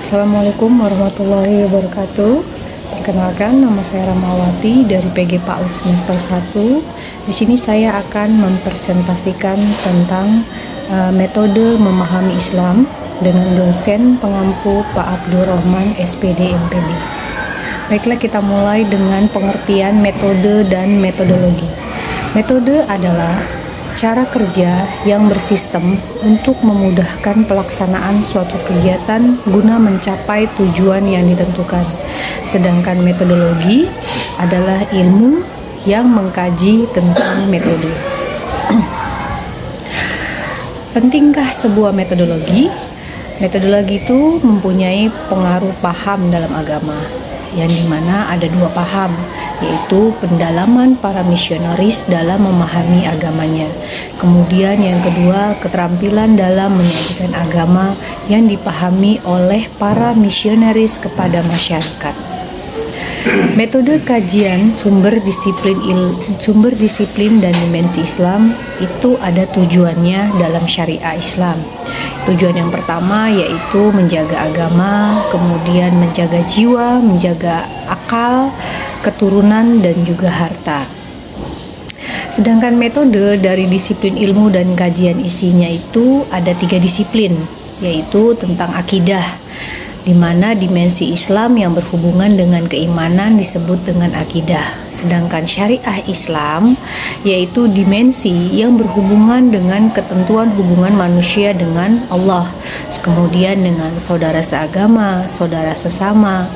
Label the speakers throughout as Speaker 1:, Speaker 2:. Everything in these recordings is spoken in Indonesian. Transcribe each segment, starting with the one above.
Speaker 1: Assalamualaikum warahmatullahi wabarakatuh. Perkenalkan, nama saya Ramawati dari PG PAUD semester 1. Di sini saya akan mempresentasikan tentang metode memahami Islam dengan dosen pengampu Pak Abdul Rahman SPD MPD. Baiklah, kita mulai dengan pengertian metode dan metodologi. Metode adalah cara kerja yang bersistem untuk memudahkan pelaksanaan suatu kegiatan guna mencapai tujuan yang ditentukan. Sedangkan metodologi adalah ilmu yang mengkaji tentang metode. Pentingkah sebuah metodologi? Metodologi itu mempunyai pengaruh paham dalam agama, yang dimana ada dua paham, yaitu pendalaman para misionaris dalam memahami agamanya. Kemudian yang kedua, keterampilan dalam menyajikan agama yang dipahami oleh para misionaris kepada masyarakat. Metode kajian sumber disiplin dan dimensi Islam itu ada tujuannya dalam syariah Islam. Tujuan yang pertama yaitu menjaga agama, kemudian menjaga jiwa, menjaga akal, keturunan, dan juga harta. Sedangkan metode dari disiplin ilmu dan kajian isinya itu ada 3 disiplin, yaitu tentang akidah, di mana dimensi Islam yang berhubungan dengan keimanan disebut dengan akidah. Sedangkan syariah Islam yaitu dimensi yang berhubungan dengan ketentuan hubungan manusia dengan Allah, kemudian dengan saudara seagama, saudara sesama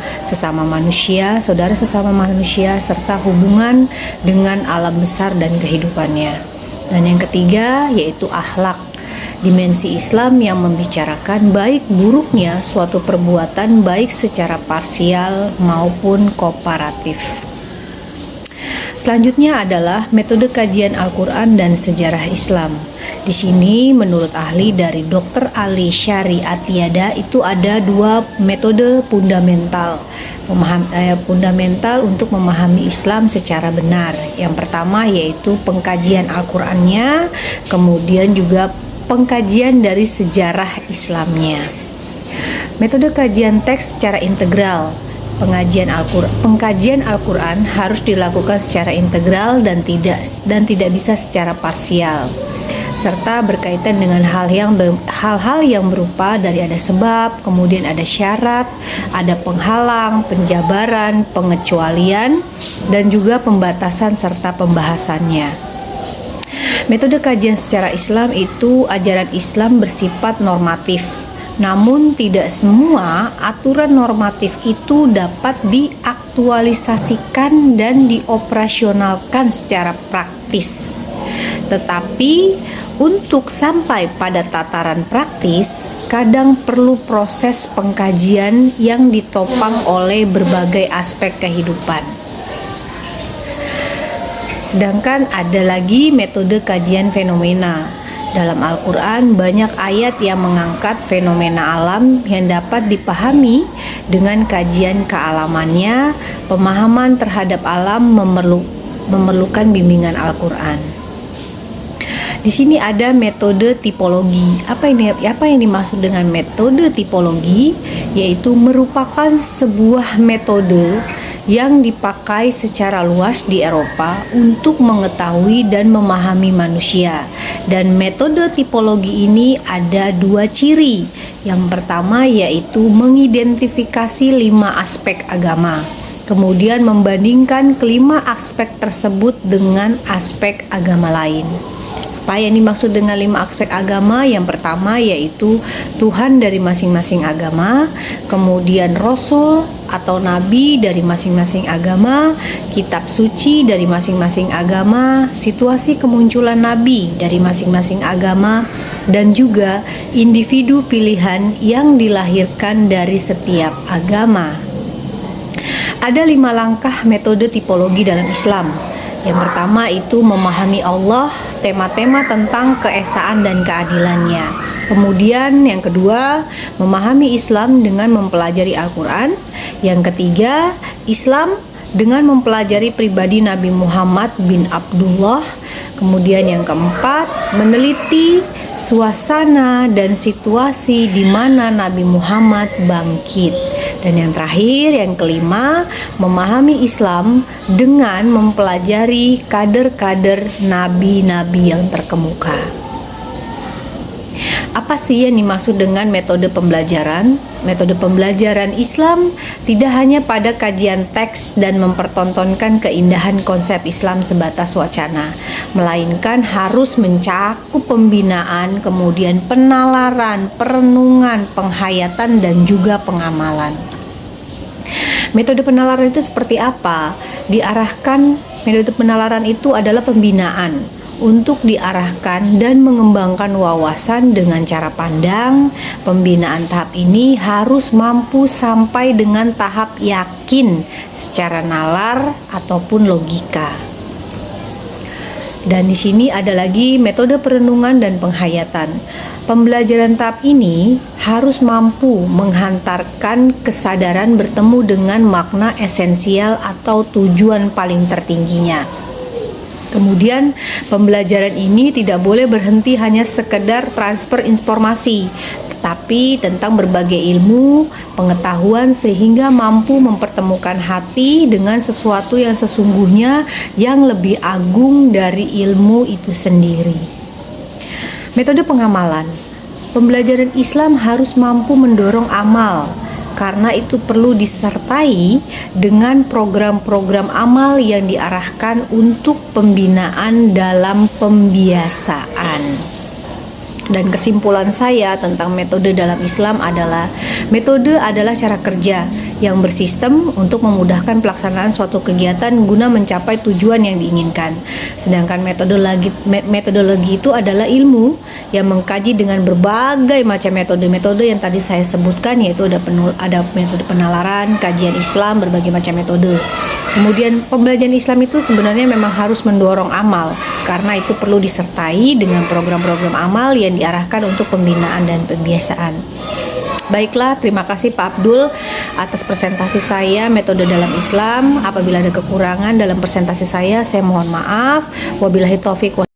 Speaker 1: manusia, saudara sesama manusia, serta hubungan dengan alam besar dan kehidupannya. Dan yang ketiga yaitu akhlak, dimensi Islam yang membicarakan baik buruknya suatu perbuatan baik secara parsial maupun kooperatif. Selanjutnya adalah metode kajian Al-Quran dan sejarah Islam. Di sini menurut ahli dari Dr. Ali Syari Atiada itu ada 2 metode fundamental untuk memahami Islam secara benar. Yang pertama yaitu pengkajian Al-Qurannya, kemudian juga pengkajian dari sejarah Islamnya. Metode kajian teks secara integral. Pengkajian Al-Quran harus dilakukan secara integral dan tidak bisa secara parsial, serta berkaitan dengan hal-hal yang berupa dari ada sebab, kemudian ada syarat, ada penghalang, penjabaran, pengecualian, dan juga pembatasan serta pembahasannya. Metode kajian secara Islam itu ajaran Islam bersifat normatif, namun tidak semua aturan normatif itu dapat diaktualisasikan dan dioperasionalkan secara praktis. Tetapi untuk sampai pada tataran praktis, kadang perlu proses pengkajian yang ditopang oleh berbagai aspek kehidupan. Sedangkan ada lagi metode kajian fenomena. Dalam Al-Quran banyak ayat yang mengangkat fenomena alam yang dapat dipahami dengan kajian kealamannya. Pemahaman terhadap alam memerlukan bimbingan Al-Quran. Di sini ada metode tipologi. Apa yang dimaksud dengan metode tipologi? Yaitu merupakan sebuah metode yang dipakai secara luas di Eropa untuk mengetahui dan memahami manusia. Dan metode tipologi ini ada 2 ciri. Yang pertama yaitu mengidentifikasi 5 aspek agama, kemudian membandingkan kelima aspek tersebut dengan aspek agama lain. Apa yang dimaksud dengan 5 aspek agama? Yang pertama yaitu Tuhan dari masing-masing agama, kemudian Rasul atau Nabi dari masing-masing agama, kitab suci dari masing-masing agama, situasi kemunculan Nabi dari masing-masing agama, dan juga individu pilihan yang dilahirkan dari setiap agama. Ada 5 langkah metode tipologi dalam Islam. Yang pertama itu memahami Allah, tema-tema tentang keesaan dan keadilannya. Kemudian yang kedua, memahami Islam dengan mempelajari Al-Quran. Yang ketiga, Islam dengan mempelajari pribadi Nabi Muhammad bin Abdullah. Kemudian yang keempat, meneliti suasana dan situasi di mana Nabi Muhammad bangkit. Dan yang terakhir, yang kelima, memahami Islam dengan mempelajari kader-kader nabi-nabi yang terkemuka. Apa sih yang dimaksud dengan metode pembelajaran? Metode pembelajaran Islam tidak hanya pada kajian teks dan mempertontonkan keindahan konsep Islam sebatas wacana, melainkan harus mencakup pembinaan, kemudian penalaran, perenungan, penghayatan, dan juga pengamalan. Metode penalaran itu seperti apa? Metode penalaran itu adalah pembinaan untuk diarahkan dan mengembangkan wawasan dengan cara pandang. Pembinaan tahap ini harus mampu sampai dengan tahap yakin secara nalar ataupun logika. Dan di sini ada lagi metode perenungan dan penghayatan. Pembelajaran tahap ini harus mampu menghantarkan kesadaran bertemu dengan makna esensial atau tujuan paling tertingginya. Kemudian pembelajaran ini tidak boleh berhenti hanya sekedar transfer informasi, tetapi tentang berbagai ilmu, pengetahuan sehingga mampu mempertemukan hati dengan sesuatu yang sesungguhnya yang lebih agung dari ilmu itu sendiri. Metode pengamalan. Pembelajaran Islam harus mampu mendorong amal, karena itu perlu disertai dengan program-program amal yang diarahkan untuk pembinaan dalam pembiasaan. Dan kesimpulan saya tentang metode dalam Islam adalah metode adalah cara kerja yang bersistem untuk memudahkan pelaksanaan suatu kegiatan guna mencapai tujuan yang diinginkan. Sedangkan metodologi itu adalah ilmu yang mengkaji dengan berbagai macam metode-metode yang tadi saya sebutkan, yaitu ada metode penalaran, kajian Islam, berbagai macam metode. Kemudian pembelajaran Islam itu sebenarnya memang harus mendorong amal, karena itu perlu disertai dengan program-program amal yang diarahkan untuk pembinaan dan pembiasaan. Baiklah, terima kasih Pak Abdul atas presentasi saya metode dalam Islam. Apabila ada kekurangan dalam presentasi saya mohon maaf. Wabillahi taufik.